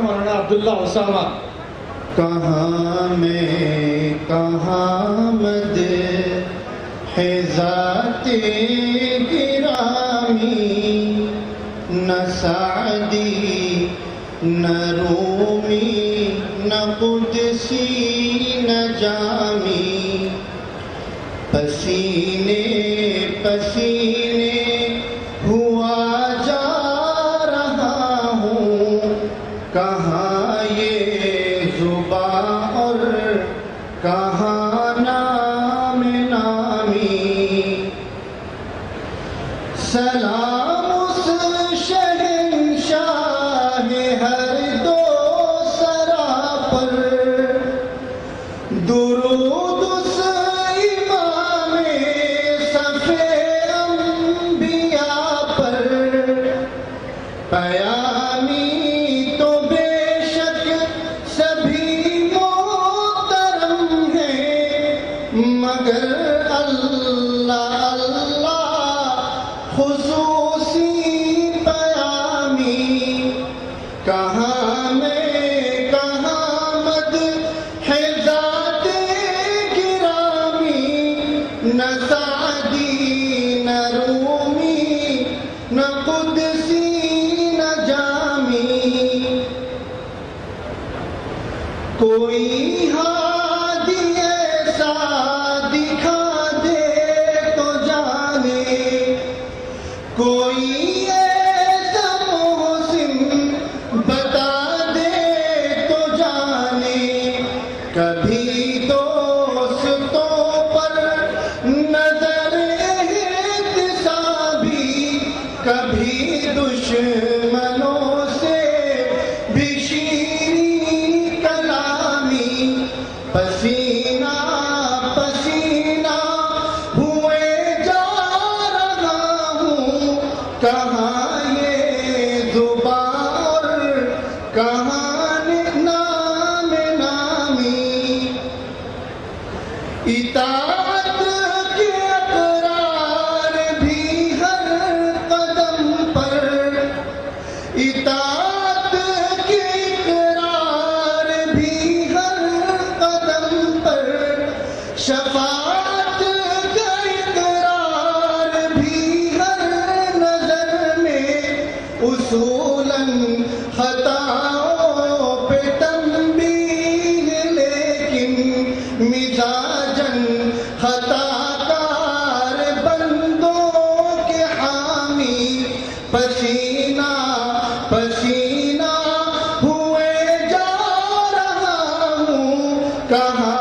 مولانا عبداللہ اسامہ. کہاں میں کہاں مد ہے ذات گرامی، نہ سعدی نہ رومی نہ قدسی نہ جامی، پسینے پسینے ہوا جا رہا ہوں، کہاں یہ زباں اور کہاں نام نامی. سلام اس شہنشاہ ہر دو سرا پر، درود اس امام صف انبیاء پر. پیامی تو بے شک سبھی محترم ہیں، مگر اللہ اللہ خصوصی پیامی. کہاں میں کہاں مد ہے ذات گرامی، نہ سعدی نہ رومی نہ قدسی نہ جامی. کوئی ہادی ایسا دکھا دے تو جانے، کوئی ایسا محسن بتا دے تو جانے. کبھی دوستوں پر نظر احتسابی، کبھی دشمنوں سے بھی شیریں کلامی. پسینہ پسینہ ہوئے جا رہا ہوں، کہاں یہ زباں اور کہاں نام نامی. اطاعت کے اقرار بھی ہر قدم پر، اطاعت کے اقرار بھی ہر قدم پر، شفاعت کا اقرار بھی ہر نظر میں. اصولاً خطاؤں پہ تنبیہ لیکن مزاجاً خطا کار بندوں کے حامی. پسینہ پسینہ ہوئے جا رہا ہوں، کہاں